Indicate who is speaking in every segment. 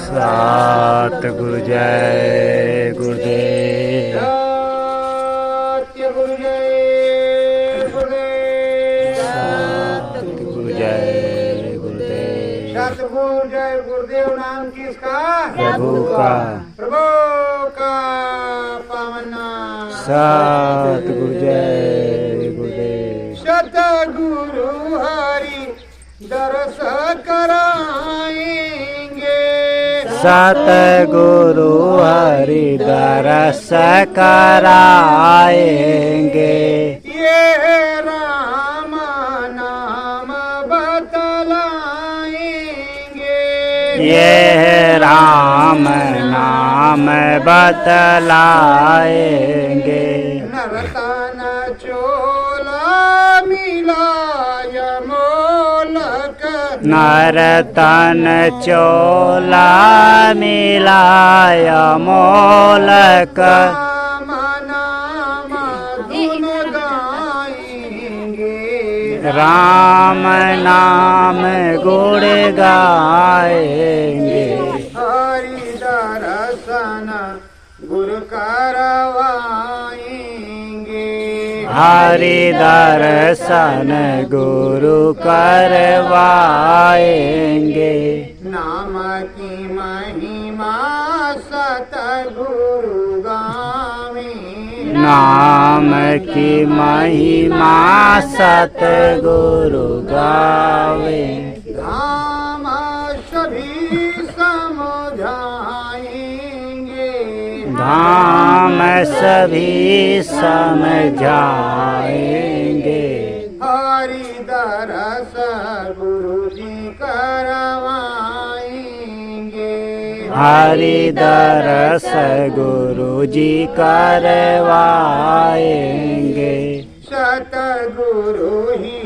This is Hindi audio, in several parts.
Speaker 1: सतगुरु जय गुरुदेव।
Speaker 2: सतगुरु जय गुरुदेव।
Speaker 1: सतगुरु जय गुरुदेव।
Speaker 2: सतगुरु जय गुरुदेव नाम किसका?
Speaker 1: प्रभु का।
Speaker 2: प्रभु का पावन नाम।
Speaker 1: सतगुरु जय गुरुदेव।
Speaker 2: सतगुरु हरि दरस कराएंगे।
Speaker 1: सतगुरु हरि दरस कराएंगे।
Speaker 2: ये राम नाम बतलाएंगे।
Speaker 1: ये राम नाम बतलाएंगे।
Speaker 2: नरतन चोला मिलाय मोलक।
Speaker 1: नरतन चोला मिलाय मोलक।
Speaker 2: राम नाम धुन गाएंगे।
Speaker 1: राम नाम गुण गाएंगे।
Speaker 2: हरि दर्शन गुरु करवाएंगे।
Speaker 1: हरि दर्शन गुरु करवाएंगे।
Speaker 2: नाम की महिमा सतगुरु गावे।
Speaker 1: नाम की महिमा सतगुरु गावे।
Speaker 2: धाम सभी समझाएंगे।
Speaker 1: धाम सभी समझाएंगे।
Speaker 2: हरि दरस गुरु जी करवाएंगे।
Speaker 1: हरि दरस गुरु जी करवाएंगे।
Speaker 2: सतगुरु ही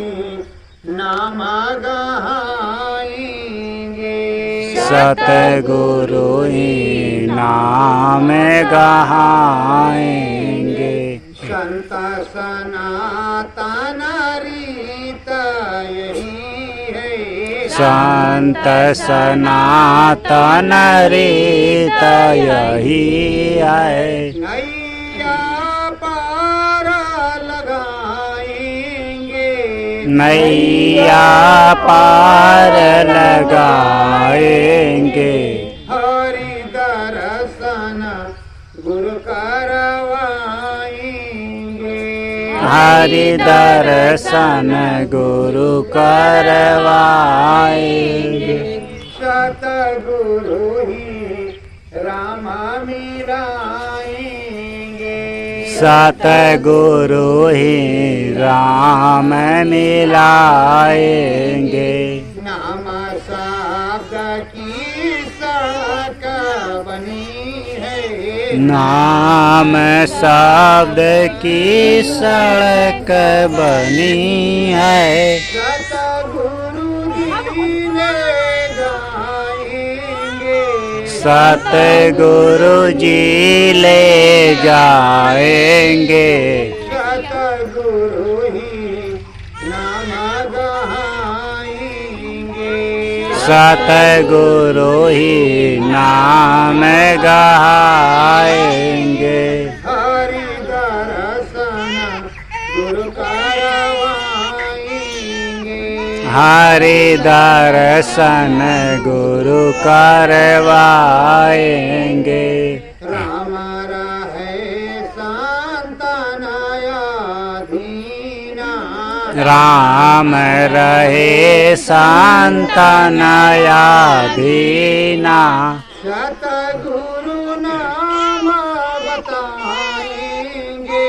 Speaker 2: नाम गाएंगे।
Speaker 1: सतगुरु ही नाम गाएंगे।
Speaker 2: संत सनातन रीत यही है।
Speaker 1: संत सनातन रीत यही है।
Speaker 2: नैया पार लगाएंगे।
Speaker 1: नैया पार लगाएंगे।
Speaker 2: हरि दर्शन गुरु करवाएंगे।
Speaker 1: हरि दर्शन गुरु करवाएंगे।
Speaker 2: सतगुरु ही राम मिलाएंगे।
Speaker 1: सतगुरु ही राम मिलाएंगे।
Speaker 2: नाम शब्द की सड़क बनी है।
Speaker 1: नाम शब्द की सड़क बनी है।
Speaker 2: सतगुरु जी ले जाएंगे।
Speaker 1: सतगुरु जी ले जाएंगे।
Speaker 2: सतगुरु ही नाम गाएंगे।
Speaker 1: सतगुरु ही नाम गाएंगे।
Speaker 2: हरि दर्शन गुरु करवाएंगे।
Speaker 1: हरि दर्शन गुरु करवाएंगे।
Speaker 2: राम रहे संतनयाधीना।
Speaker 1: राम रहे संतनयाधीना।
Speaker 2: सतगुरु नाम बताएंगे।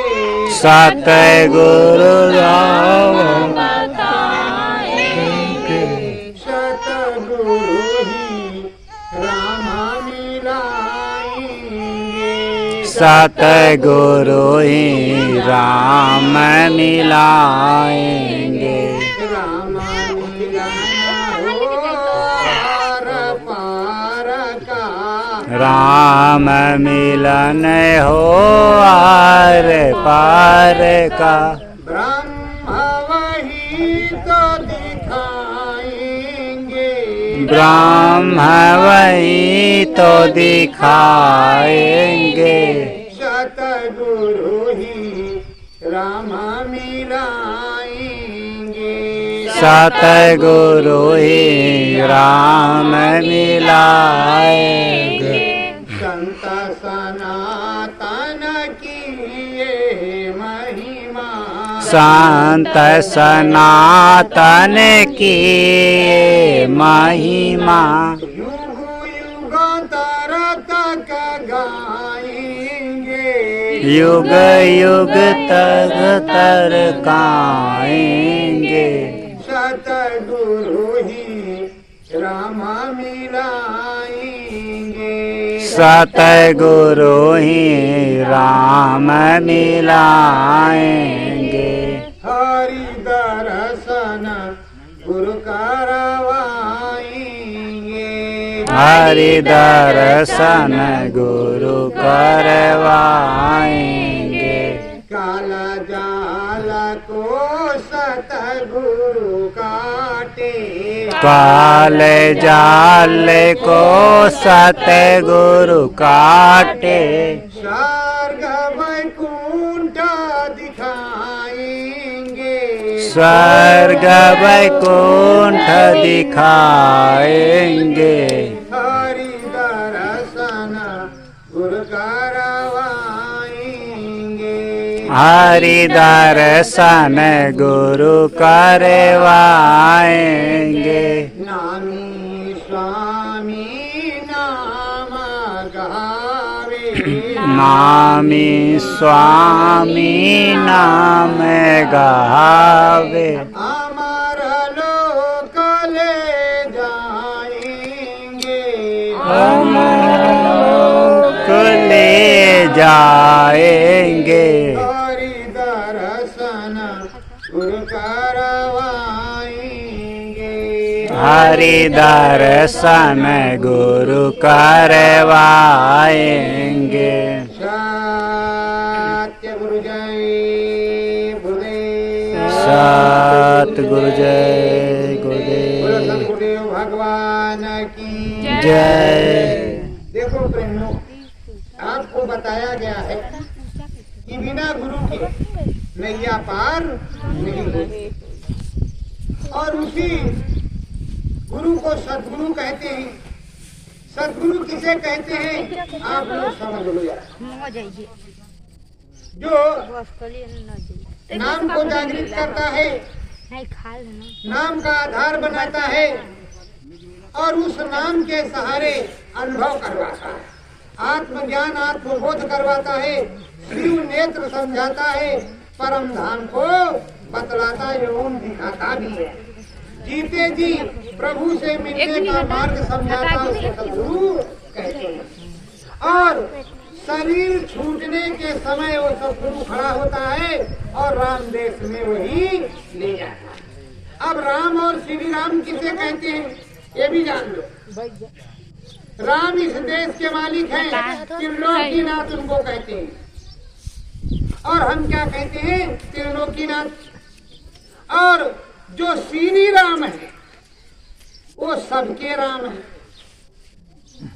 Speaker 1: सतगुरु नाम
Speaker 2: सतगुरु ही राम मिलाएंगे।
Speaker 1: सतगुरु ही राम मिलाएंगे।
Speaker 2: राम मिलाना हो आर पार का।
Speaker 1: राम मिलन हो आर पार का।
Speaker 2: ब्रह्म वही तो दिखाएंगे।
Speaker 1: ब्रह्म वही तो दिखाएंगे।
Speaker 2: सतगुरु ही राम मिलाएंगे।
Speaker 1: सतगुरु ही राम मिलाएंगे।
Speaker 2: संत सनातन की ये महिमा।
Speaker 1: संत सनातन की महिमा।
Speaker 2: युग युगांतर तक गाएंगे।
Speaker 1: युग युग तक तरकाएंगे।
Speaker 2: सतगुरु ही राम मिलाएंगे।
Speaker 1: सतगुरु ही राम मिलाएंगे।
Speaker 2: हरि दर्शन गुरु करवाएंगे।
Speaker 1: हरि दर्शन गुरु करवाएंगे।
Speaker 2: काल जाल को सतगुरु काटे।
Speaker 1: काल जाल को सतगुरु काटे।
Speaker 2: स्वर्ग वैकुंठ दिखाएंगे।
Speaker 1: स्वर्ग वैकुंठ दिखाएंगे।
Speaker 2: हरि दर्शन गुरु करवाएंगे।
Speaker 1: हरि दर्शन गुरु करवाएंगे।
Speaker 2: नामी स्वामी नाम गावे।
Speaker 1: नामी स्वामी नाम गावे।
Speaker 2: अमर लोक ले जाएंगे।
Speaker 1: लोक ले जाएंगे।
Speaker 2: हरि दर्शन गुरु करवाएंगे।
Speaker 1: हरि दर्शन गुरु करवाएंगे।
Speaker 2: सत्य गुरु जय गुरुदेव।
Speaker 1: सतगुरु जय
Speaker 2: बोलो
Speaker 1: गुरुदेव
Speaker 2: सतगुरुदेव भगवान की
Speaker 1: जय।
Speaker 2: देखो प्रेमियों, आपको बताया गया है कि बिना गुरु के नैया पार नहीं होती। और उसी गुरु को सदगुरु कहते हैं। सदगुरु किसे कहते हैं आप लोग समझ लो यार। जो नाम को जागृत करता है, नाम का आधार बनाता है और उस नाम के सहारे अनुभव करवाता है, आत्मज्ञान आत्मबोध करवाता है, शिव नेत्र समझाता है, परम धाम को बतलाता एवं दिखाता भी है। जीते जी प्रभु से मिलने का मार्ग समझाता उसको सदगुरु कहते हैं। और शरीर छूटने के समय वो सदगुरु खड़ा होता है और राम देश में वही ले जाता है। अब राम और श्री राम किसे कहते हैं ये भी जान लो। राम इस देश के मालिक हैं, त्रिलोकीनाथ उनको कहते हैं। और हम क्या कहते हैं त्रिलोकीनाथ। और जो श्री राम है वो सबके राम है।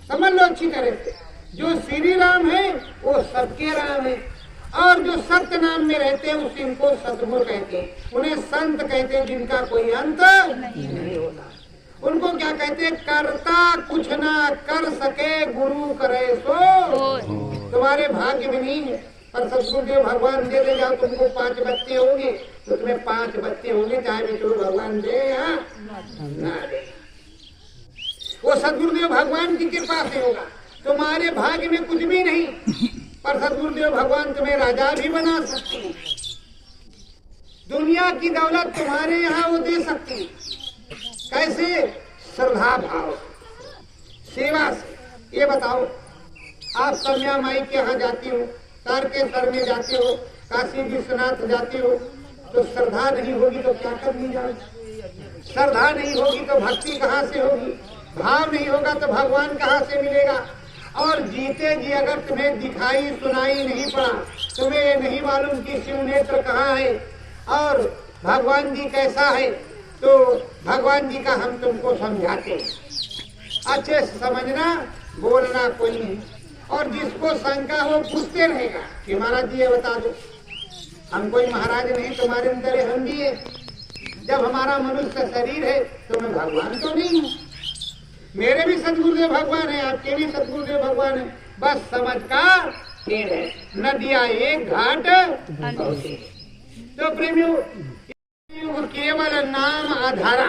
Speaker 2: समझ लो अच्छी तरह से, जो श्री राम है वो सबके राम है। और जो सत्य नाम में रहते हैं उस इनको सतगुरु कहते हैं। उन्हें संत कहते हैं जिनका कोई अंत नहीं होता। उनको क्या कहते हैं करता कुछ ना कर सके गुरु करे सो। तुम्हारे भाग्य में नहीं है, पर सदगुरुदेव भगवान दे दे जाओ तुमको 5 बच्चे होंगे तो तुम्हें 5 बच्चे होंगे, चाहे विष्णु भगवान दे या ना दे। वो सदगुरुदेव भगवान की कृपा से होगा। तुम्हारे भाग्य में कुछ भी नहीं, पर सदगुरुदेव भगवान तुम्हें राजा भी बना सकते हैं। दुनिया की दौलत तुम्हारे यहाँ वो दे सकती है। कैसे? श्रद्धा भाव, सेवा से। ये बताओ, आप कन्या माई के यहाँ जाती हो, तारकेश्वर में जाते हो, काशी विश्वनाथ जाते हो, तो श्रद्धा नहीं होगी तो क्या करनी जाओ? श्रद्धा नहीं होगी तो भक्ति कहाँ से होगी? भाव नहीं होगा तो भगवान कहाँ से मिलेगा? और जीते जी अगर तुम्हें दिखाई सुनाई नहीं पड़ा, तुम्हें ये नहीं मालूम कि शिव नेत्र कहाँ है और भगवान जी कैसा है, तो भगवान जी का हम तुमको समझाते हैं। अच्छे से समझना, बोलना कोई नहीं। और जिसको शंका हो पूछते रहेगा कि महाराज जी ये बता दो, हम कोई महाराज नहीं, तुम्हारे अंदर हम भी है। जब हमारा मनुष्य शरीर है तो मैं भगवान तो नहीं हूँ। मेरे भी सदगुरुदेव भगवान है, आपके भी सदगुरुदेव भगवान है। बस समझ का खेल है, नदियाँ एक घाट बहुत है। तो प्रेमियों, केवल नाम आधारा,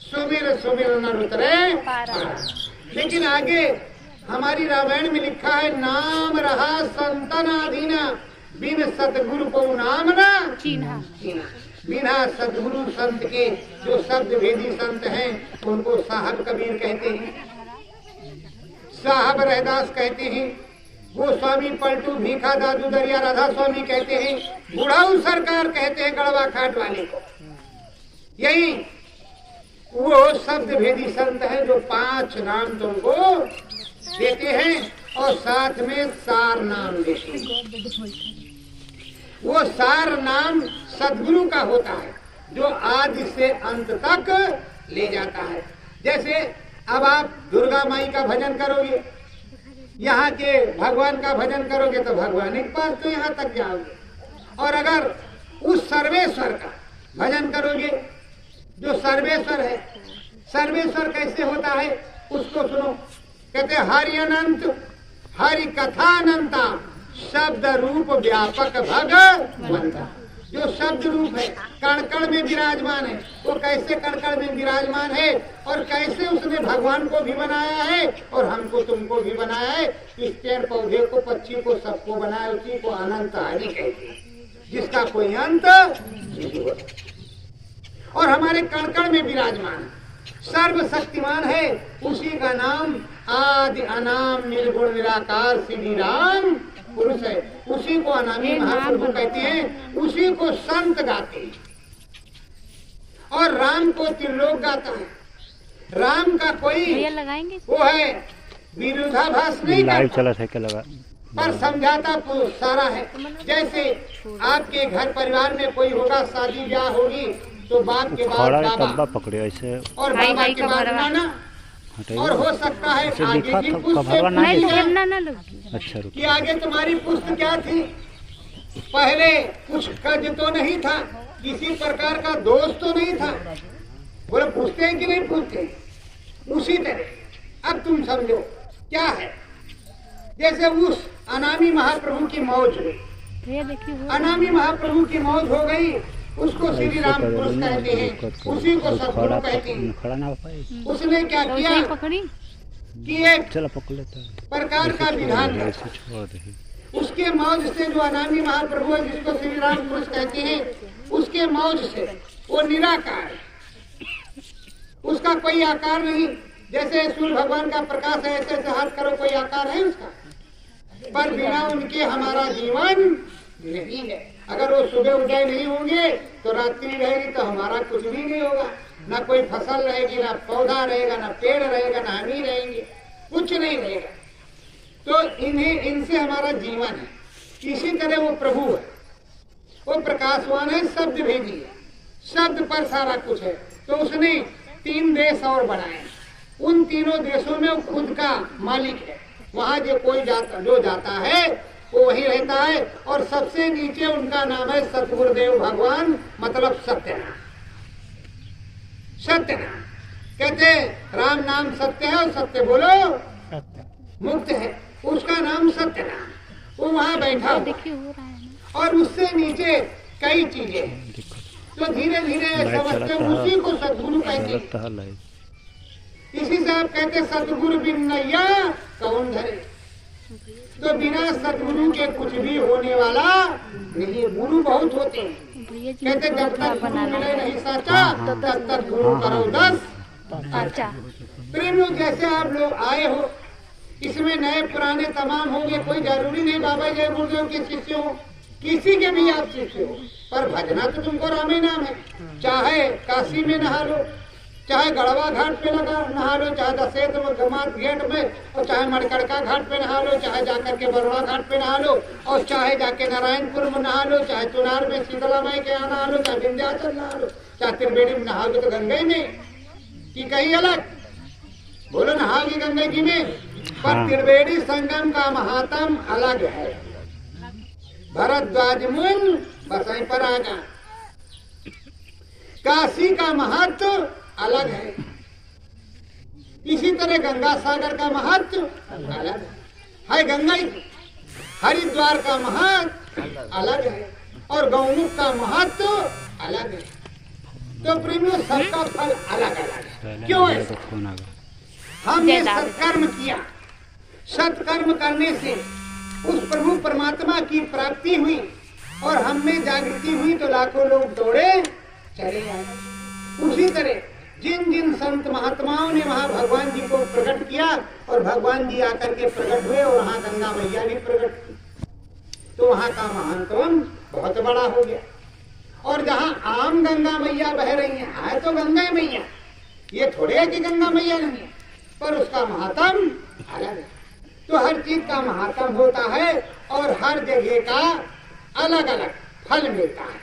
Speaker 2: सुमिर सुमिर नर उतरे पारा। लेकिन आगे हमारी रामायण में लिखा है, नाम रहा संतन आधीना, बिन सतगुरु को नाम ना चीन्हा। बिना सतगुरु संत के, जो शब्द भेदी संत हैं, उनको साहब कबीर कहते हैं, साहब रहदास कहते हैं, गोस्वामी पलटू भीखा दादू दरिया राधा स्वामी कहते हैं, बुढ़ाऊ सरकार कहते हैं गड़वा खाट वाले को। यही वो शब्द भेदी संत है जो 5 नाम तुमको देते हैं और साथ में सार नाम देते हैं। वो सार नाम सदगुरु का होता है, जो आदि से अंत तक ले जाता है। जैसे अब आप दुर्गा माई का भजन करोगे, यहाँ के भगवान का भजन करोगे तो भगवान के पास तो यहाँ तक जाओगे। और अगर उस सर्वेश्वर का भजन करोगे जो सर्वेश्वर है, सर्वेश्वर कैसे होता है उसको सुनो। कहते हरि अनंत, हरि कथा अनंता, शब्द रूप व्यापक भगवंता। जो शब्द रूप है, कण कण में विराजमान है, वो कैसे कण कण में विराजमान है और कैसे उसने भगवान को भी बनाया है और हमको तुमको भी बनाया है। इस पेड़ पौधे को, पक्षी को, सबको बनाया, उसी को अनंत हरि कहते हैं, जिसका कोई अंत नहीं होता। और हमारे कण कण में विराजमान है, सर्वशक्तिमान है, उसी का नाम आदि अनाम निर्गुण निराकार श्री राम पुरुष है। उसी को अनामी महाप्रभु कहते हैं, उसी को संत गाते हैं। और राम को त्रिलोक गाता है। राम का कोई वो है विरोधाभास नहीं करता, पर समझाता सारा है। जैसे आपके घर परिवार में कोई होगा, शादी ब्याह होगी, तो बाप के बाद बाबा
Speaker 1: पकड़े ऐसे
Speaker 2: और बाबा के बाद नाना, और हो सकता है आगे की पुष्ट
Speaker 1: अच्छा
Speaker 2: कि आगे तुम्हारी पुष्ट क्या थी। पहले कुछ कर्ज तो नहीं था, किसी प्रकार का दोष तो नहीं था। बोले पूछते हैं कि नहीं पूछते। उसी तरह अब तुम समझो क्या है। जैसे उस अनामी महाप्रभु की मौज हुई, अनामी महाप्रभु की मौज हो गई, उसको श्री राम पुरुष कहते हैं, उसी को सदगुरु कहते हैं। उसने क्या किया कि एक प्रकार का विधान था। उसके मौज से जो अनामी महाप्रभु है, जिसको श्री राम पुरुष कहते हैं, उसके मौज से वो निराकार, उसका कोई आकार नहीं। जैसे सूर्य भगवान का प्रकाश है, ऐसे ऐसे हाथ करो, कोई आकार है उसका, पर बिना उनके हमारा जीवन नहीं है। अगर वो सुबह उदय नहीं होंगे तो रात्रि रहेगी, तो हमारा कुछ भी नहीं होगा। ना कोई फसल रहेगी, ना पौधा रहेगा, ना पेड़ रहेगा, ना हम ही रहेंगे, कुछ नहीं रहेगा। तो इनसे हमारा जीवन है। इसी तरह वो प्रभु है, वो प्रकाशवान है, शब्द भेदी है, शब्द पर सारा कुछ है। तो उसने 3 देश और बनाए, उन तीनों देशों में वो खुद का मालिक है। वहाँ जो कोई जाता है वो वही रहता है। और सबसे नीचे उनका नाम है सतगुरुदेव भगवान, मतलब सत्यनाम। सत्यनाम कहते राम नाम सत्य है, और सत्य बोलो मुक्त है, उसका नाम सत्यनाम। वो वहाँ बैठा हुआ और उससे नीचे कई चीजें हैं। तो धीरे धीरे समझते उसी को सदगुरु कहते हैं। इसी से आप कहते सदगुरु बिन नैया कौन धरे। तो बिना सदगुरु के कुछ भी होने वाला नहीं। गुरु बहुत होते हैं, कहते जब तक गुरु मिले नहीं साचा, तब तक गुरु करो 10 अच्छा। प्रेमियों, जैसे आप लोग आए हो, इसमें नए पुराने तमाम होंगे, कोई जरूरी नहीं बाबा जय गुरुदेव के शिष्य हो, किसी के भी आप शिष्य हो, पर भजना तो तुमको राम ही नाम है। चाहे काशी में नहा लो, चाहे गढ़वा घाट पे लगा नहा लो, चाहे दशेत में गमात गेट में, और चाहे मड़कड़का घाट पे नहा लो, चाहे जाकर के बरवा घाट पे नहा लो, और चाहे जाके नारायणपुर में नहा लो, चाहे चुनार में शीतला माई के यहाँ नहा लो, चाहे विंध्याचल नहा लो, चाहे त्रिवेणी में नहा लो, तो गंगा ही में कि कहीं अलग बोलो नहा होगी गंगा जी में, पर
Speaker 1: हाँ।
Speaker 2: त्रिवेणी संगम का महात्म अलग है। भरद्वाज मुनि बसाई पर आगा, काशी का महत्व अलग है। इसी तरह गंगा सागर का महत्व अलग है गंगा ही। हरिद्वार का महत्व अलग है और गौमुख का महत्व अलग है। तो प्रेमियों सबका फल अलग अलग है। क्यों है? हमने सत्कर्म किया, सत्कर्म करने से उस प्रभु परमात्मा की प्राप्ति हुई और हम में जागृति हुई तो लाखों लोग दौड़े चले आए। उसी तरह जिन जिन संत महात्माओं ने वहां भगवान जी को प्रकट किया और भगवान जी आकर के प्रकट हुए और वहां गंगा मैया भी प्रकट की, तो वहां का महानतम बहुत बड़ा हो गया। और जहां आम गंगा मैया बह रही है तो गंगा मैया, ये थोड़े है कि गंगा मैया नहीं है, पर उसका महात्म अलग है। तो हर चीज का महात्म होता है और हर जगह का अलग अलग फल मिलता है।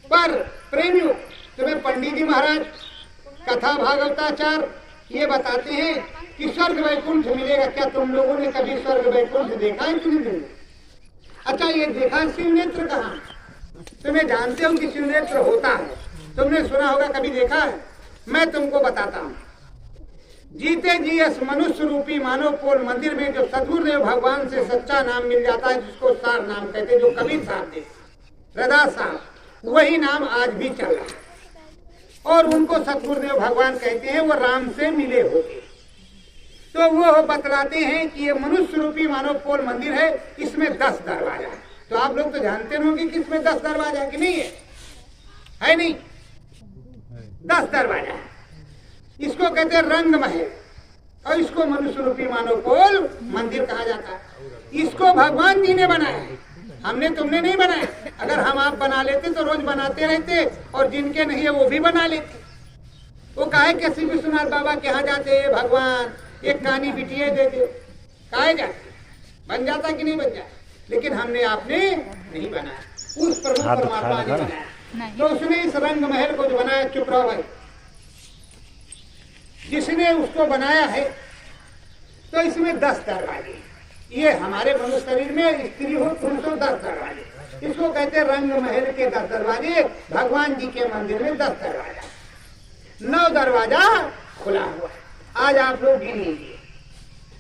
Speaker 2: पर प्रेमियों, तुम्हें पंडित जी महाराज कथा भागवताचार ये बताते हैं कि स्वर्ग वैकुंठ मिलेगा। क्या तुम लोगों ने कभी स्वर्ग वैकुंठ देखा है कि नहीं? अच्छा, ये देखा शिव नेत्र कहाँ? तुम्हें जानते हो कि शिव नेत्र होता है, तुमने सुना होगा, कभी देखा है? मैं तुमको बताता हूँ। जीते जी इस मनुष्य रूपी मानव पोल मंदिर में जो सदगुरुदेव भगवान से सच्चा नाम मिल जाता है, जिसको सार नाम कहते, जो कबीर साहब दे, रदा साहब, वही नाम आज भी चल रहा है और उनको सदगुरुदेव भगवान कहते हैं। वो राम से मिले होते, तो वो बतलाते हैं कि ये मनुष्य रूपी मानव पोल मंदिर है, इसमें 10 दरवाजा है। तो आप लोग तो जानते होंगे कि इसमें 10 दरवाजा कि नहीं है नहीं? 10 दरवाजा है। इसको कहते हैं रंग महल और इसको मनुष्य रूपी मानव पोल मंदिर कहा जाता है। इसको भगवान जी ने बनाया है, हमने तुमने नहीं बनाया। अगर हम आप बना लेते तो रोज बनाते रहते और जिनके नहीं है वो भी बना लेते। वो काहे कैसे विश्वनाथ बाबा के यहाँ जाते, भगवान एक कानी बिटिया दे दे, काहे जाते, बन जाता कि नहीं बन जाता? लेकिन हमने आपने नहीं बनाया, उस प्रभु परमात्मा ने बनाया। तो उसने इस रंग महल को जो बनाया, चुप रहो भाई, जिसने उसको बनाया है, तो इसमें 10 दरवाजे। ये हमारे मनुष्य शरीर में स्त्री हो पुरुष हो 10 दरवाजे। इसको कहते हैं रंग महल के 10 दरवाजे। भगवान जी के मंदिर में 10 दरवाजा, 9 दरवाजा खुला हुआ। आज आप लोग गिनेंगे,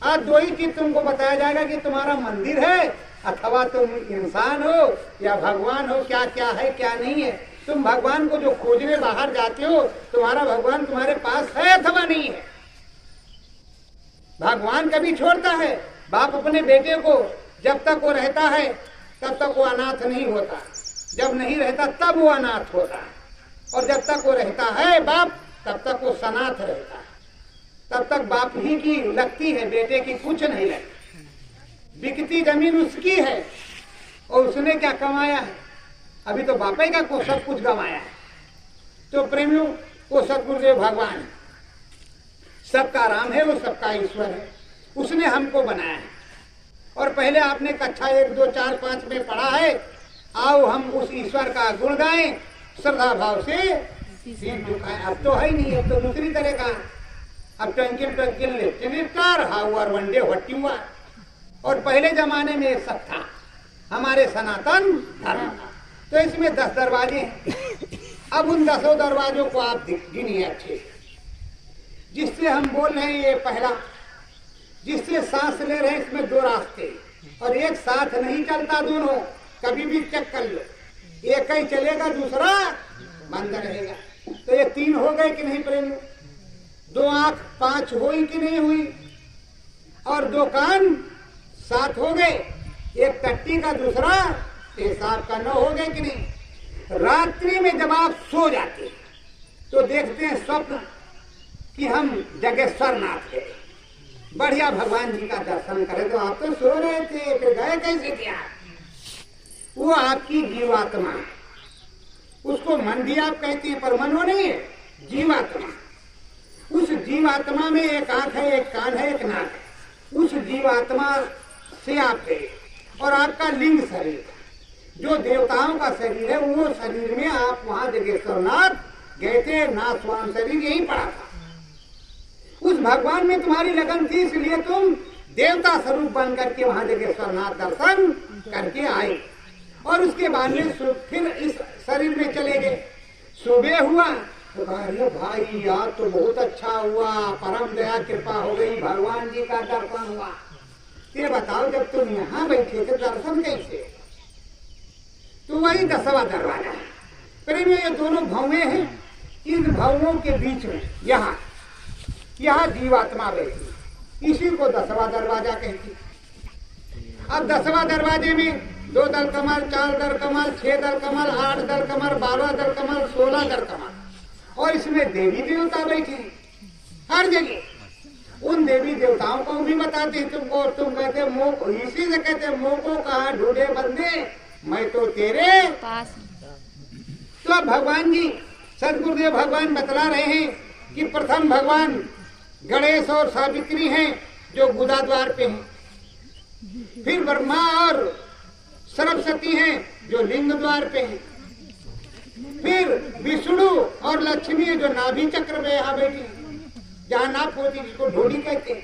Speaker 2: आज 2 ही चीज तुमको बताया जाएगा कि तुम्हारा मंदिर है अथवा तुम इंसान हो या भगवान हो। क्या क्या है क्या नहीं है? तुम भगवान को जो खोजने बाहर जाते हो, तुम्हारा भगवान तुम्हारे पास है अथवा नहीं है? भगवान कभी छोड़ता है? बाप अपने बेटे को जब तक वो रहता है तब तक वो अनाथ नहीं होता, जब नहीं रहता तब वो अनाथ होता है, और जब तक वो रहता है बाप तब तक वो सनाथ रहता है। तब तक बाप ही की लगती है, बेटे की कुछ नहीं लगती। बिकती जमीन उसकी है और उसने क्या कमाया है? अभी तो बापे का को सब कुछ गंवाया है। तो प्रेमियों, वो सदगुरुदेव भगवान है, सबका राम है, वो सबका ईश्वर है, उसने हमको बनाया है। और पहले आपने कक्षा 1, 2, 4, 5 में पढ़ा है। आओ हम उस ईश्वर का गुण गाएं, श्रद्धा भाव से सिर झुकाएं। अब तो है ही नहीं, अब तो दूसरी तरह का, अब twinkle little star how are one day what you are. और पहले जमाने में सब था, हमारे सनातन धर्म था। तो इसमें 10 दरवाजे हैं। अब उन 10 दरवाजों को आप गिनिए अच्छे, जिससे हम बोल रहे हैं ये पहला, जिससे सांस ले रहे हैं इसमें 2 रास्ते, और एक साथ नहीं चलता, दोनों कभी भी चेक कर लो, एक ही चलेगा दूसरा बंद रहेगा। तो ये 3 हो गए कि नहीं प्रेम? 2 आंख 5 हुई कि नहीं हुई? और 2 कान 7 हो गए, एक टट्टी का दूसरा पेशाब का 9 हो गए कि नहीं? रात्रि में जब आप सो जाते तो देखते हैं स्वप्न कि हम जगेश्वर नाथ है, बढ़िया भगवान जी का दर्शन करें। तो आप तो सो रहे थे, फिर गए कैसे थे आप? वो आपकी जीवात्मा, उसको मन भी आप कहते हैं, पर मन वो नहीं है, जीवात्मा। उस जीवात्मा में एक आंख है, एक कान है, एक नाक है। उस जीवात्मा से आप गए और आपका लिंग शरीर, जो देवताओं का शरीर है, वो शरीर में आप वहां जगेश्वर नाथ गए थे। नाथवान शरीर यही पड़ा था। उस भगवान में तुम्हारी लगन थी, इसलिए तुम देवता स्वरूप बन करके वहां जगेश्वरनाथ दर्शन करके आए और उसके बाद में फिर इस शरीर में चले गए। सुबह हुआ तो अरे भाई यार तो बहुत अच्छा हुआ, परम दया कृपा हो गई, भगवान जी का दर्शन हुआ। ये बताओ जब तुम यहाँ बैठे थे दर्शन कैसे? तो वही 10वां दरवाजा है। प्रेमियों ये दोनों भवें हैं, इन भवों के बीच में यहाँ जीवात्मा बैठी, इसी को 10वां दरवाजा कहती। अब 10वां दरवाजे में 2 दल कमल, 4 दल कमल, 6 दल कमल, 8 दल कमल, 12 दल कमल, 16 दल कमल, और इसमें देवी देवता बैठे हर जगह। उन देवी देवताओं को भी बताते हैं तुमको, और तुम कहते मोह, इसी से कहते मोह को कहा ढूंढे बंदे, मैं तो तेरे पास। तो अब भगवान जी सदगुरुदेव भगवान बतला रहे हैं कि प्रथम भगवान गणेश और सावित्री हैं जो गुदा द्वार पे हैं, फिर ब्रह्मा और सरस्वती हैं जो लिंग द्वार पे हैं, फिर विष्णु और लक्ष्मी है जो नाभि चक्र में यहाँ बैठी हैं, जहाँ नाप होती जिसको ढोड़ी कहते हैं,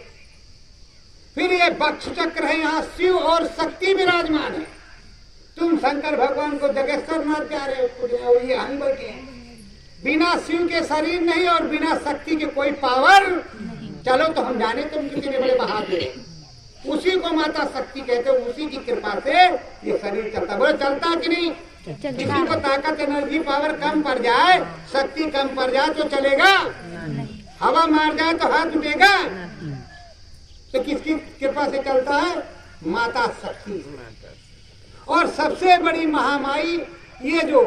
Speaker 2: फिर ये बक्ष चक्र है, यहाँ शिव और शक्ति विराजमान है। तुम शंकर भगवान को जगेश्वरनाथ जा रहे हो, ये हम बैठे हैं। बिना शिव के शरीर नहीं और बिना शक्ति के कोई पावर। चलो तो हम जाने तुम कितने बड़े बहादुर, उसी को माता शक्ति कहते हो, उसी की कृपा से ये शरीर चलता। बोले चलता कि नहीं? किसी को ताकत एनर्जी पावर कम पड़ जाए, शक्ति कम पड़ जाए तो चलेगा? हवा मार जाए तो हाथ उठेगा? तो किसकी कृपा से चलता है? माता शक्ति। और सबसे बड़ी महामाई ये जो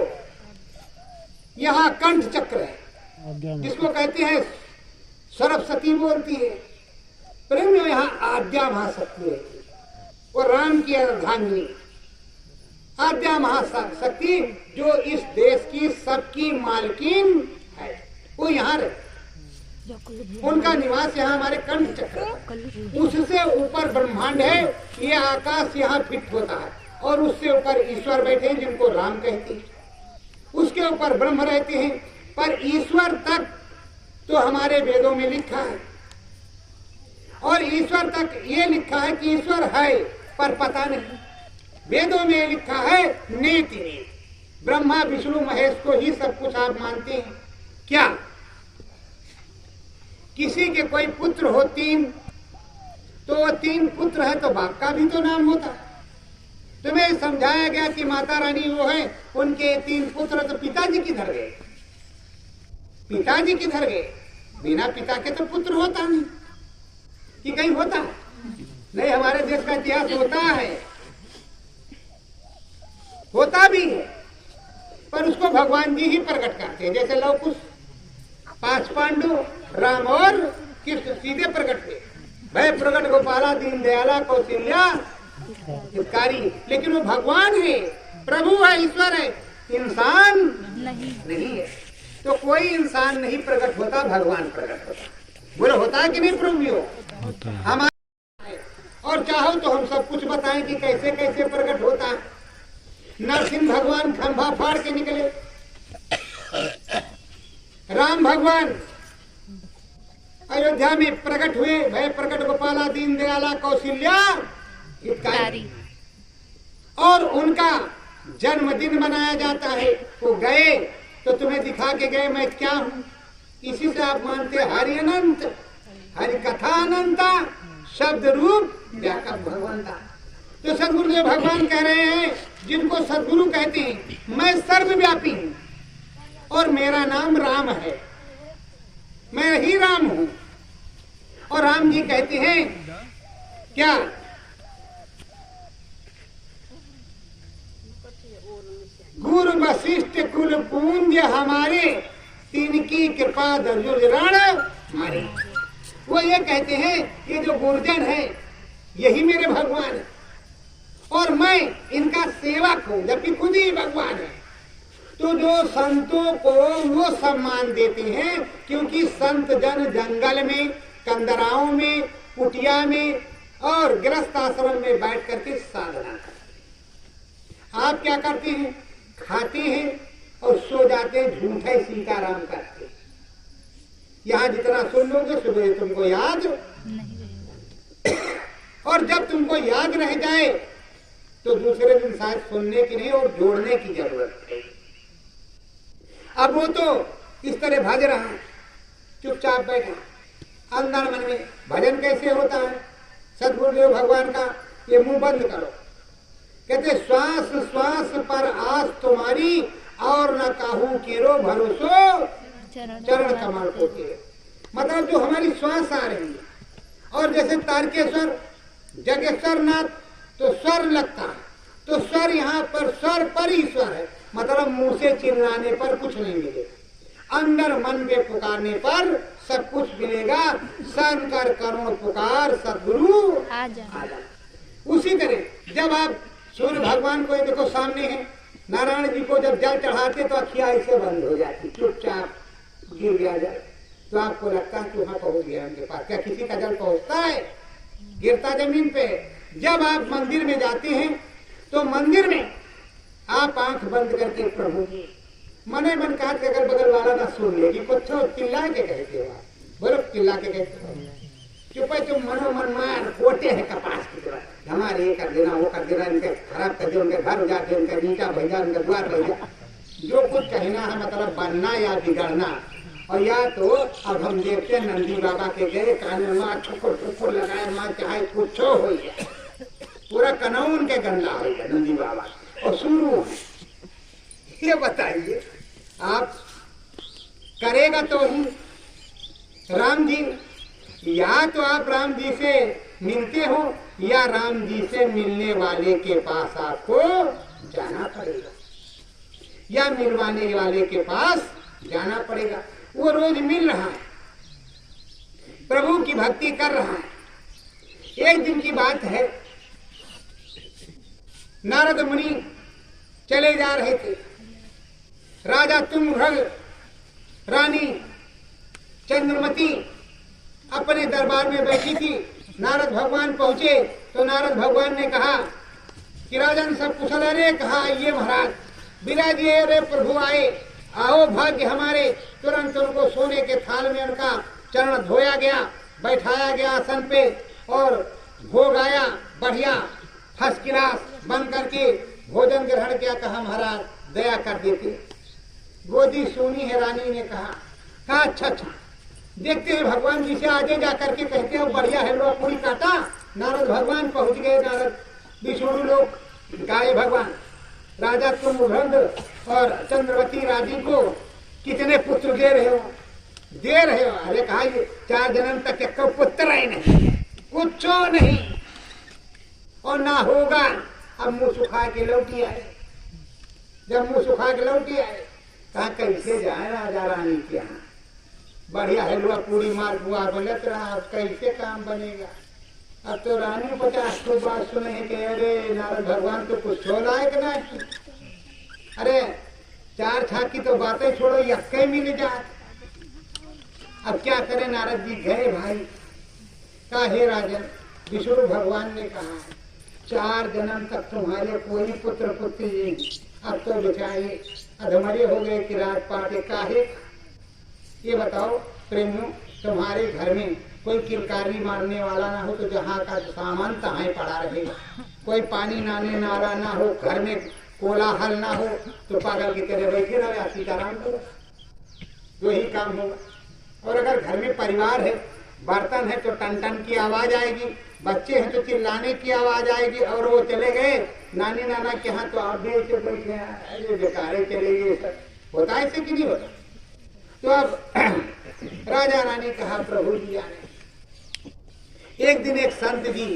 Speaker 2: यहाँ कंठ चक्र है, जिसको कहते हैं सरस्वती बोलती है। प्रेम में यहाँ आद्या महाशक्ति है, वो राम की अर्धांगिनी आद्या महाशक्ति जो इस देश की सबकी मालकिन है, वो यहाँ रहे। उनका निवास यहाँ हमारे कंठ चक्र है। उससे ऊपर ब्रह्मांड है, ये आकाश यहाँ फिट होता है, और उससे ऊपर ईश्वर बैठे हैं जिनको राम कहते हैं, उसके ऊपर ब्रह्म रहते हैं। पर ईश्वर तक तो हमारे वेदों में लिखा है, और ईश्वर तक ये लिखा है कि ईश्वर है पर पता नहीं। वेदों में लिखा है नेति नेति, ब्रह्मा विष्णु महेश को ही सब कुछ आप मानते हैं क्या? किसी के कोई पुत्र हो 3, तो वो 3 पुत्र है तो बाप का भी तो नाम होता। तुम्हें समझाया गया कि माता रानी वो है, उनके 3 पुत्र, तो पिताजी किधर गए? पिताजी किधर गए? बिना पिता के तो पुत्र होता नहीं, कि कहीं होता है? नहीं, हमारे देश का इतिहास होता भी है, पर उसको भगवान जी ही प्रकट करते हैं। जैसे लव कुश, 5 पांडु, राम और कृष्ण सीधे प्रकट हुए। भय प्रकट गोपाला दीन दयाला कौशल्या हितकारी। लेकिन वो भगवान है, प्रभु है, ईश्वर है, इंसान नहीं है। तो कोई इंसान नहीं प्रकट होता, भगवान प्रकट होता। बोले होता है कि नहीं प्रभु? हमारे और चाहो तो हम सब कुछ बताएं कि कैसे कैसे प्रकट होता है। नरसिंह भगवान खंभा फाड़ के निकले, राम भगवान अयोध्या में प्रकट हुए, भय प्रकट गोपाला दीन दयाला कौशल्या हितकारी, और उनका जन्मदिन मनाया जाता है। वो गए तो तुम्हें दिखा के गए मैं क्या हूँ। इसी से आप मानते हरि अनंत, हरि कथा अनंता, शब्द रूप व्यापक भगवंता। तो सदगुरुदेव भगवान कह रहे हैं, जिनको सदगुरु कहते हैं, मैं सर्वव्यापी हूँ और मेरा नाम राम है, मैं ही राम हूँ। और राम जी कहते हैं क्या? गुरु वशिष्ठ कुल पूंज हमारे, तिनकी कृपा दर्जुरण हमारे। वो ये कहते हैं ये जो गुरुजन है यही मेरे भगवान है, और मैं इनका सेवक हूँ, जबकि खुद ही भगवान है। तो जो संतों को वो सम्मान देते हैं, क्योंकि संत जन जंगल में, कंदराओं में, कुटिया में और गृहस्थ आश्रम में बैठ करके साधना करते। आप क्या करते हैं? खाते हैं और सो जाते हैं, झूठे सीताराम करते। यहाँ जितना सुन लोगे सुबह तुमको याद और जब तुमको याद रह जाए तो दूसरे दिन शायद सुनने की नहीं और जोड़ने की जरूरत है। अब वो तो इस तरह भज रहा है, चुपचाप बैठा अंदर मन में। भजन कैसे होता है? सदगुरुदेव भगवान का ये मुंह बंद करो, कहते श्वास श्वास पर आस तुम्हारी और न काहू केरो भरोसो चरण कमल को के। मतलब जो हमारी श्वास आ रही है और जैसे तारकेश्वर जगेश्वर नाथ तो स्वर लगता है, तो स्वर यहाँ पर स्वर पर ही स्वर है। मतलब मुंह से चिल्लाने पर कुछ नहीं मिलेगा, अंदर मन में पुकारने पर सब कुछ मिलेगा। शंकर करुण पुकार सदगुरु आजा। उसी तरह जब आप सूर्य भगवान को देखो सामने है, नारायण जी को जब जल चढ़ाते तो अखियां ऐसे बंद हो जाती, चुपचाप गिर गया जल, तो आपको लगता है कि वहां पहुंच गया उनके पास। क्या किसी का जल पहुंचता है? गिरता जमीन पे। जब आप मंदिर में जाते हैं तो मंदिर में आप आंख बंद करके प्रभु मने मन कहा कि अगर बगल वाला ना सुन लेगी कुछ चिल्ला के कहते हो, बोलो चिल्ला के कहते हो, चुप है तुम मनो मन मार कोटे है कपास की तरह, हमारे ये कर देना वो कर देना, इनके खराब कर दे, उनके घर उजाड़ दे, उनका नीचा भैया, उनका द्वार भैया, जो कुछ कहना है मतलब बनना या बिगड़ना। और या तो अब हम देखते हैं नंदी बाबा के गए कान में माँ ठुकुर ठुकुर लगाए, माँ चाहे कुछ हो गया, पूरा कनौन के गंदा हो गया नंदी बाबा और शुरू। ये बताइए आप करेगा तो ही राम जी, या तो आप राम जी से मिलते हो या राम जी से मिलने वाले के पास आपको जाना पड़ेगा, या मिलवाने वाले के पास जाना पड़ेगा। वो रोज मिल रहा है, प्रभु की भक्ति कर रहा है। एक दिन की बात है, नारद मुनि चले जा रहे थे, राजा तुंगभद्र, रानी चंद्रमती अपने दरबार में बैठी थी। नारद भगवान पहुंचे तो नारद भगवान ने कहा कि राजन सब कुशल? अरे कहा ये महाराज विराजिए, अरे प्रभु आए, आओ भाग्य हमारे। तुरंत उनको सोने के थाल में उनका चरण धोया गया, बैठाया गया आसन पे और भोग आया बढ़िया फर्स्ट क्लास बन करके भोजन ग्रहण किया। कहा महाराज दया कर देते, गोदी सोनी है। रानी ने कहा अच्छा अच्छा, देखते हैं भगवान जी से आगे जा करके कहते हो बढ़िया है, लो पूरी काटा। नारद भगवान पहुंच गए, नारद विष्णु लोग गाये भगवान राजा तुंगभद्र और चंद्रवती राजी को कितने पुत्र दे रहे हो? दे रहे हो? अरे कहा ये 4 जन्म तक एक पुत्र ही नहीं, कुछ नहीं और ना होगा। अब मुंह सुखा के लौटी आए। जब मुंह सुखा के लौटी आए, कहा कैसे जाए राजा रानी के यहाँ, बढ़िया है लोहा पूरी मार बुआ बनत रहा, कैसे काम बनेगा? अब तो रानी 50 को बात सुने कि अरे नारद भगवान तो कुछ हो लायक ना, अरे 4 छाक की तो बातें छोड़ो, यक्के मिल जाए। अब क्या करे? नारद जी गए भाई, कहा हे राजन, विष्णु भगवान ने कहा 4 जन्म तक तुम्हारे कोई पुत्र पुत्री नहीं, अब तो बेचारे अधमरे हो गए कि राजपाट काहे। ये बताओ प्रेमियों, तुम्हारे घर में कोई किलकारी मारने वाला ना हो तो जहाँ का सामान तहाँ पड़ा रहेगा, कोई पानी नाने नाला ना हो, घर में कोलाहल ना हो तो पागल की तरह बैठे रहे, सीताराम करो, वही काम होगा। और अगर घर में परिवार है, बर्तन है तो टन टन की आवाज आएगी, बच्चे हैं तो चिल्लाने की आवाज आएगी, और वो चले गए नानी नाना के यहाँ तो आप भी ऐसे बैठे हैं, बेकारे चले गए। होता है ऐसे कि नहीं होता? तो अब राजा रानी कहा प्रभु जी आने। एक दिन एक संत जी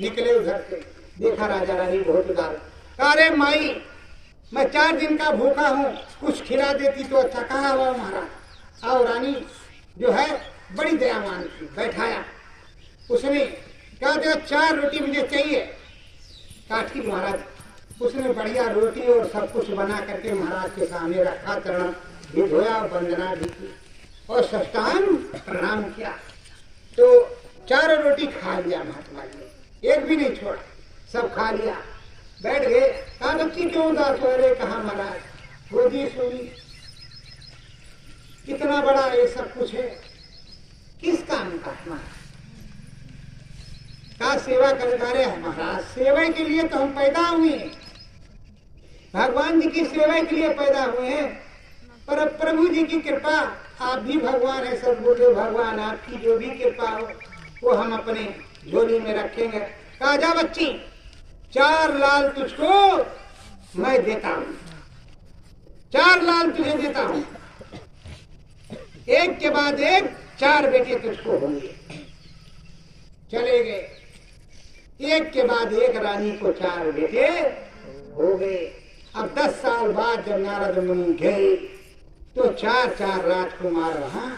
Speaker 2: निकले उधर से, देखा राजा रानी बहुत उदार, अरे माई मैं 4 दिन का भूखा हूँ, कुछ खिला देती तो अच्छा। कहा हुआ महाराज आओ। रानी जो है बड़ी दयावान थी, बैठाया, उसने कहा देखो 4 रोटी मुझे चाहिए। कहा ठीक महाराज। उसने बढ़िया रोटी और सब कुछ बना करके महाराज के सामने रखा, चरण भी धोया, वंदना भी की और साष्टांग प्रणाम किया। तो 4 रोटी खा लिया महात्मा जी, एक भी नहीं छोड़ा, सब खा लिया, बैठ गए। कहा बच्ची क्यों उदास हो रहे? कहा महाराज गोदी सोनी, कितना बड़ा ये सब कुछ है, किस काम का है महाराज? का सेवा करता रहे महाराज, सेवा के लिए तो हम पैदा हुए, भगवान जी की सेवा के लिए पैदा हुए हैं। पर प्रभु जी की कृपा, आप भी भगवान है, सदगुरुदेव भगवान, आपकी जो भी कृपा हो वो हम अपने झोली में रखेंगे। कहा जा बच्ची, 4 लाल तुझको मैं देता हूं, 4 लाल तुझे देता हूं, एक के बाद एक 4 बेटे तुझको होंगे। चले गए, एक के बाद एक रानी को 4 बेटे हो गए। अब 10 साल बाद जब नारद मुनि गए तो 4 राजकुमार वहां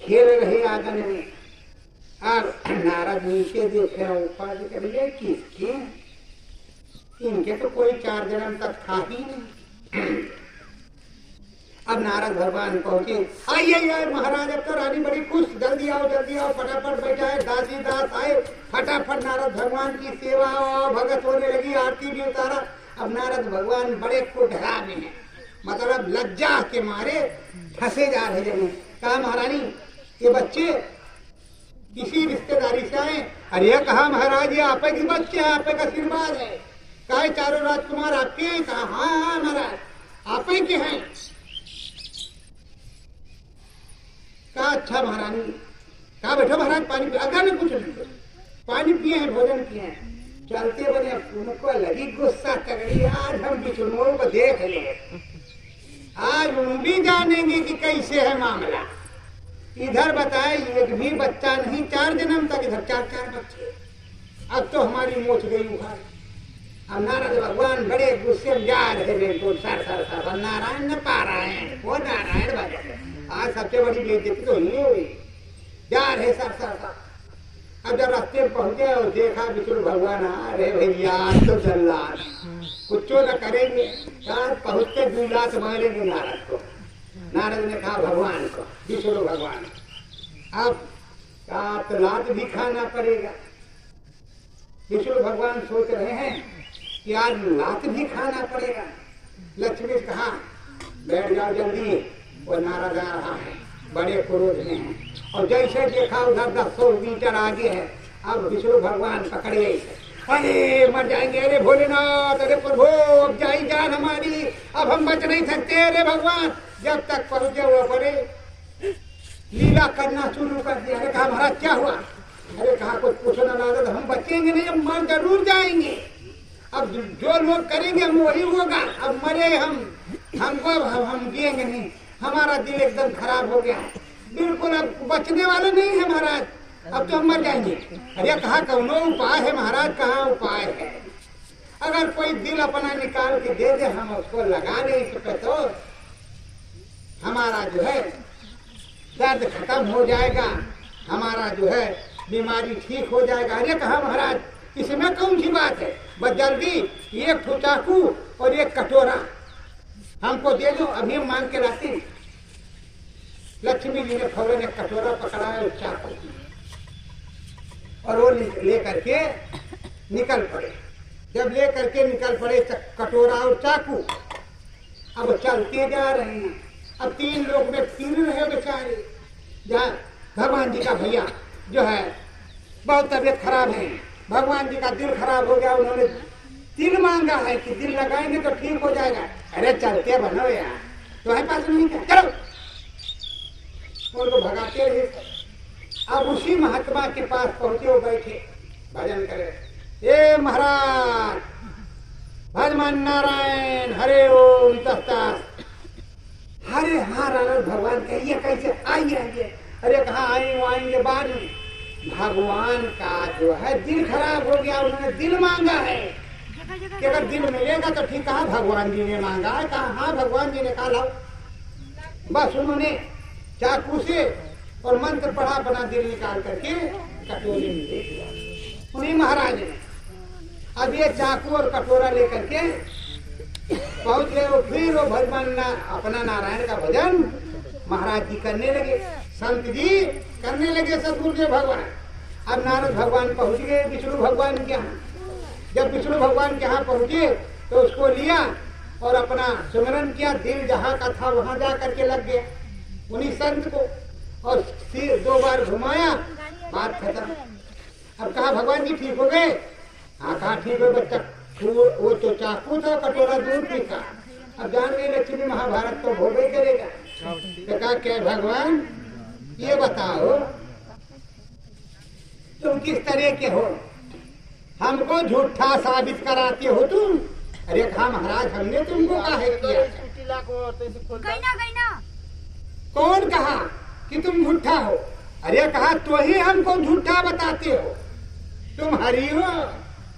Speaker 2: खेल रहे आंगन में। अब नारद नीचे देखे उपाधि करिए किसके, इनके तो कोई 4 जन्म तक था ही नहीं। अब नारद भगवान पहुंचे, आइए महाराज, अब तो रानी बड़ी खुश, जल्दी आओ फटाफट बैठाए, दासी दास आए, फटाफट नारद भगवान की सेवा और भगत होने लगी, आरती भी उतारा। अब नारद भगवान बड़े कुढ़ा में हैं, मतलब लज्जा के मारे फंसे जा रहे हैं। कहा महारानी, ये बच्चे किसी रिश्तेदारी से आए? अरे कहा महाराज, ये आपे के बच्चे हैं, आपे का आशीर्वाद है। कहा 4 राजकुमार आपके हैं? कहा हाँ महाराज आपे के हैं। कहा अच्छा महारानी। कहा बैठो महाराज, पानी पिया? अगर नहीं कुछ नहीं, पानी पिए हैं, भोजन किए हैं, चलते बने। उनको लगी गुस्सा तगड़ी, आज हम बिचुलमों को देख ले, आज हम भी जानेंगे कि कैसे है मामला। इधर बताए एक भी बच्चा नहीं, 4 जन्म तक, इधर 4 बच्चे। अब तो हमारी मोच गई उखाड़। अब नारद भगवान बड़े गुस्से में जा रहे थे, सर नारायण न पा रहे हैं, वो नारायण भगवान आज सबसे बड़ी बेइज्जती तो ही हुई। जा रहे सर। अब जब रास्ते में पहुंचे और देखा विष्णु भगवान, अरे भैया तो जल्लाद कुछ न करेंगे, पहुंचते 2 लाख मारेंगे नारद को। नारद ने कहा भगवान को, विष्णु भगवान, अब आप लात भी खाना पड़ेगा। विष्णु भगवान सोच रहे हैं कि आज लात भी खाना पड़ेगा। लक्ष्मी ने कहा बैठ जाओ जल्दी, वो नारद आ रहा है, बड़े क्रोध में है। और जैसे देखा उधर 10 मीटर आगे है। अब विष्णु भगवान पकड़े, अरे मर जाएंगे, अरे भोलेनाथ, अरे प्रभु अब जाई जान हमारी, अब हम बच नहीं सकते। अरे भगवान, जब तक पहुंचे वो पड़े लीला करना शुरू कर दिया। अरे कहा महाराज क्या हुआ? अरे कहा कुछ पूछो ना नारद, हम बचेंगे नहीं, हम मर जरूर जाएंगे। अब जो लोग करेंगे हम वही होगा। अब मरे हमको हम जिएंगे नहीं, हमारा दिल एकदम खराब हो गया, बिल्कुल अब बचने वाले नहीं है महाराज, अब तो हम मर जाएंगे। अरे कहा कौनो उपाय है महाराज? कहाँ उपाय है? अगर कोई दिल अपना निकाल के दे दे, हम उसको लगा नहीं सके तो हमारा जो है दर्द खत्म हो जाएगा, हमारा जो है बीमारी ठीक हो जाएगा। अरे कहा महाराज, इसमें कौन सी बात है? बस जल्दी 1 चाकू और 1 कटोरा हमको दे दो, अभी हम मांग के लाते हैं। लक्ष्मी जी ने फौरन 1 कटोरा पकड़ा है, चाकू, और वो ले करके निकल पड़े। जब ले करके निकल पड़े कटोरा और चाकू, अब चलते जा रहे हैं। अब 3 लोग में फिर रहे बेचारे। जहाँ भगवान जी का भैया जो है बहुत तबीयत खराब है, भगवान जी का दिल खराब हो गया, उन्होंने दिल मांगा है कि दिल लगाएंगे तो ठीक हो जाएगा। अरे चलते बनो यार, तुम्हारे पास नहीं क्या, चलो, उनको भगाते रहे। अब उसी महात्मा के पास पहुंचे, वो बैठे भजन करे, ए महाराज भजमान नारायण हरे ओम तस्ता। हरे हाँ नारद भगवान कहिए कैसे? आइए। अरे कहाँ आएंगे बाद में, भगवान का जो है दिल खराब हो गया, उन्होंने दिल मांगा है कि अगर दिल मिलेगा तो ठीक। कहा भगवान जी ने मांगा है? कहा हाँ भगवान जी ने कहा लाओ। बस उन्होंने चाकू से और मंत्र पढ़ा, अपना दिल निकाल करके कटोरे में दे दिया उन्हीं महाराज ने। अब ये चाकू और कटोरा लेकर के पहुंच गए, वो फिर वो भगवान अपना नारायण का भजन महाराज जी करने लगे, संत जी करने लगे, सदगुरुदेव भगवान। अब नारद भगवान पहुंच गए विष्णु भगवान के यहाँ। जब विष्णु भगवान के यहाँ पहुंचे तो उसको लिया और अपना सुमिरन किया, दिल जहाँ का था वहां जा करके लग गया उन्हीं संत को। और सिर 2 बार घुमाया, बात खत्म। अब कहा भगवान जी ठीक हो गए? हाँ कहा ठीक हो बच्चा। वो तो चाकू था, कटोरा दूध भी था। अब जान गई लक्ष्मी महाभारत तो भोग ही करेगा। तो कहा क्या भगवान ये बताओ तुम किस तरह के हो, हमको झूठा साबित कराते हो तुम? अरे कहा महाराज हमने तुमको काहे किया? कौन कहा कि तुम झूठा हो? अरे कहा तो ही हमको झूठा बताते हो। तुम हरि हो,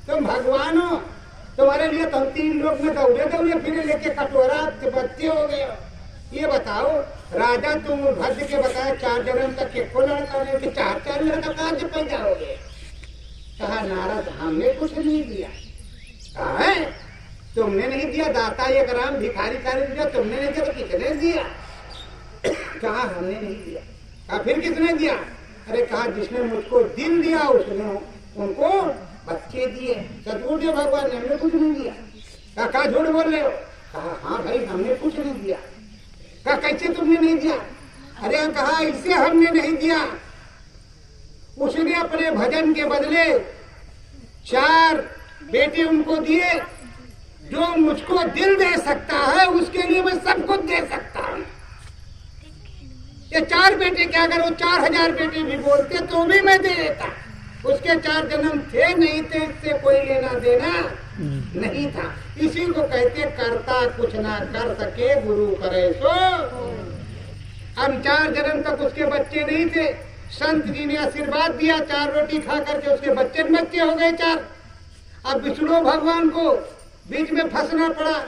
Speaker 2: तुम भगवान हो, तुम्हारे लिए तो हम 3 लोग में दौड़े दौड़े फिरे लेके कटोरा बच्चे हो गए। ये बताओ राजा तुम भद्र के बताए 4 जन्म तक एको लड़का नहीं कि 4 लड़का कहाँ से पैदा हो गए? कहा नारद हमने कुछ नहीं दिया। कहा है तुमने नहीं दिया, दाता एक राम भिखारी कार्य दिया, तुमने नहीं दिया तो किसने दिया? कहा हमने नहीं दिया। कहा फिर किसने दिया? अरे कहा जिसने मुझको दिल दिया उसने उनको बच्चे दिए। सतगुरुदेव भगवान ने हमने कुछ नहीं दिया। कहा झूठ बोल रहे हो? कहा हाँ भाई हमने कुछ नहीं दिया। कहा कैसे तुमने नहीं दिया? अरे कहा इससे हमने नहीं दिया, उसने अपने भजन के बदले 4 बेटे उनको दिए। जो मुझको दिल दे सकता है उसके लिए मैं सब कुछ दे सकता हूँ। ये 4 बेटे क्या, अगर वो 4000 बेटे भी बोलते तो भी मैं दे देता। उसके 4 जन्म थे नहीं थे, इससे कोई लेना देना नहीं था। इसी को कहते करता कुछ ना कर सके गुरु करे सो। हम 4 जन्म तक उसके बच्चे नहीं थे, संत जी ने आशीर्वाद दिया, 4 रोटी खा करके उसके बच्चे हो गए 4। अब विष्णु भगवान को बीच में फंसना पड़ा।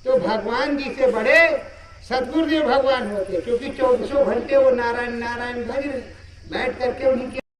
Speaker 2: तो भगवान जी से बड़े सतगुरुदेव भगवान होते, क्योंकि 24 घंटे वो नारायण नारायण भज बैठ करके उन्हीं के